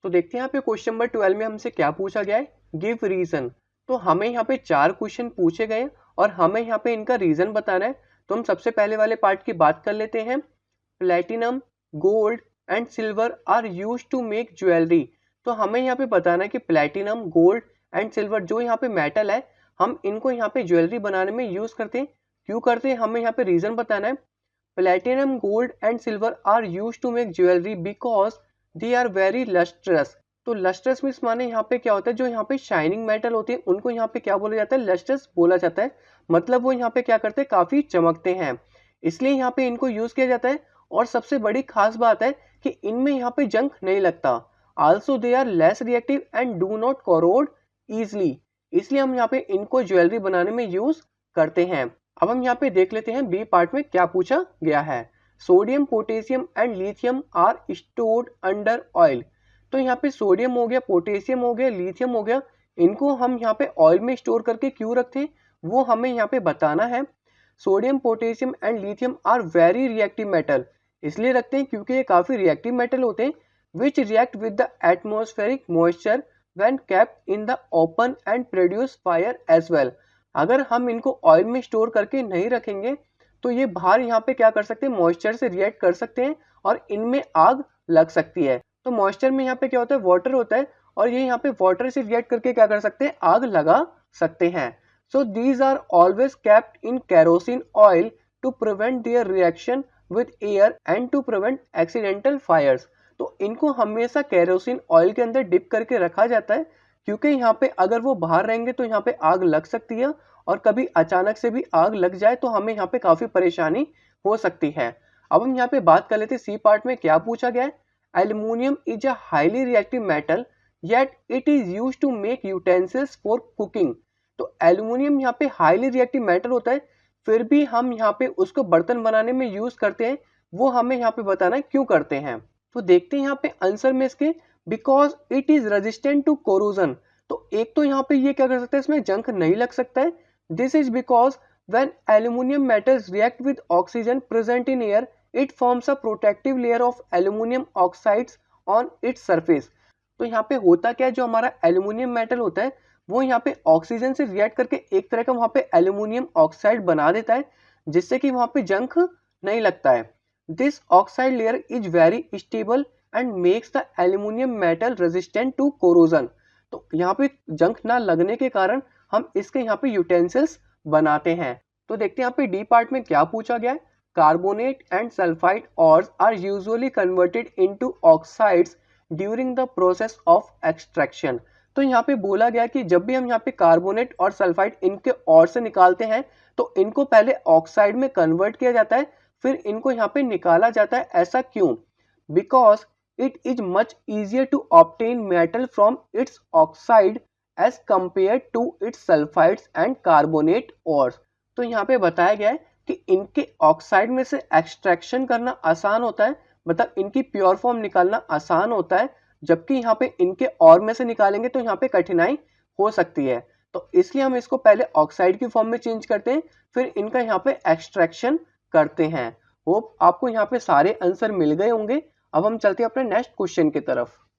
तो देखते हैं यहाँ पे क्वेश्चन नंबर 12 में हमसे क्या पूछा गया है, गिव रीजन। तो हमें यहाँ पे 4 क्वेश्चन पूछे गए और हमें यहाँ पे इनका रीजन बताना है। तो हम सबसे पहले वाले पार्ट की बात कर लेते हैं। Platinum, gold and silver are used to make jewellery. तो हमें यहाँ पे बताना है कि प्लेटिनम, गोल्ड एंड सिल्वर जो यहाँ पे मेटल है, हम इनको यहाँ पे ज्वेलरी बनाने में यूज करते हैं। क्यों करते हैं, हमें यहाँ पे रीजन बताना है। Platinum, gold and silver are used to make jewellery because they are very lustrous. तो लस्ट्रस मीन्स माने यहाँ पे क्या होता है, जो यहाँ पे शाइनिंग मेटल होते हैं उनको यहाँ पे क्या बोला जाता है, लस्ट्रस बोला जाता है। मतलब वो यहाँ पे क्या करते हैं, काफी चमकते हैं, इसलिए यहाँ पे इनको यूज किया जाता है। और सबसे बड़ी खास बात है कि इनमें यहाँ पे जंग नहीं लगता। Also they are less reactive and do not corrode easily, इसलिए हम यहाँ पे इनको ज्वेलरी बनाने में यूज करते हैं। अब हम यहाँ पे देख लेते हैं बी पार्ट में क्या पूछा गया है। Sodium, potassium and lithium are stored under oil. तो यहाँ पे सोडियम हो गया, पोटेशियम हो गया, लिथियम हो गया, इनको हम यहाँ पे ऑयल में स्टोर करके क्यों रखते हैं वो हमें यहाँ पे बताना है। Sodium, potassium and lithium are very reactive metal, इसलिए रखते हैं क्योंकि ये काफी रिएक्टिव मेटल होते हैं। Which react with the atmospheric moisture when kept in the open and produce fire as well. अगर हम इनको ऑयल में स्टोर करके नहीं रखेंगे तो ये बाहर यहाँ पे क्या कर सकते हैं, मॉइस्चर से रिएक्ट कर सकते हैं और इनमें आग लग सकती है। तो मॉइस्चर में यहाँ पे क्या होता है, वाटर होता है, और ये यहाँ पे वाटर से रिएक्ट करके क्या कर सकते हैं, आग लगा सकते हैं। So these are always kept in kerosene oil to prevent their reaction with air and to prevent accidental fires. तो इनको हमेशा केरोसिन ऑयल के अंदर डिप करके रखा जाता है, क्योंकि यहाँ पे अगर वो बाहर रहेंगे तो यहाँ पे आग लग सकती है, और कभी अचानक से भी आग लग जाए तो हमें यहाँ पे काफी परेशानी हो सकती है। अब हम यहाँ पे बात कर लेते हैं सी पार्ट में क्या पूछा गया है। Aluminium is a highly reactive metal yet it is use to make utensils for cooking. तो एल्यूमिनियम यहाँ पे हाईली रिएक्टिव मेटल होता है, फिर भी हम यहाँ पे उसको बर्तन बनाने में यूज करते हैं। वो हमें यहाँ पे बताना है क्यों करते हैं। तो देखते हैं यहाँ पे आंसर में इसके, because it is resistant to corrosion. तो एक तो यहाँ पे ये क्या कर सकता है, इसमें जंग नहीं लग सकता है। This is because when aluminium metals react with oxygen present in air it forms a protective layer of aluminium oxides on its surface. तो यहाँ पे होता क्या है, जो हमारा एल्यूमिनियम मेटल होता है वो यहाँ पे ऑक्सीजन से रिएक्ट करके एक तरह का वहाँ पे एल्यूमिनियम ऑक्साइड बना देता है, जिससे कि वहाँ पे जंग नहीं लगता है। This oxide layer is very stable and makes the aluminium metal resistant to corrosion. तो यहाँ पे जंग ना लगने के कारण हम इसके यहाँ पे यूटेंसिल्स बनाते हैं। तो देखते हैं यहाँ पे डी पार्ट में क्या पूछा गया है। Carbonate and sulphide ores are usually converted into oxides during the process of extraction. तो यहाँ पे बोला गया कि जब भी हम यहाँ पे कार्बोनेट और सल्फाइड इनके और से निकालते हैं तो इनको पहले ऑक्साइड में कन्वर्ट किया जाता है, फिर इनको यहाँ पे निकाला जाता है। ऐसा क्यों? Because it is much easier to obtain metal from its oxide as compare to its sulphides and carbonate ores. तो यहाँ पे बताया गया है कि इनके ऑक्साइड में से एक्सट्रैक्शन करना आसान होता है, मतलब इनकी प्योर फॉर्म निकालना आसान होता है, जबकि यहाँ पे इनके और में से निकालेंगे तो यहाँ पे कठिनाई हो सकती है। तो इसलिए हम इसको पहले ऑक्साइड की फॉर्म में चेंज करते हैं, फिर इनका यहाँ पे एक्सट्रैक्शन करते हैं। होप आपको यहाँ पे सारे आंसर मिल गए होंगे। अब हम चलते हैं अपने नेक्स्ट क्वेश्चन की तरफ।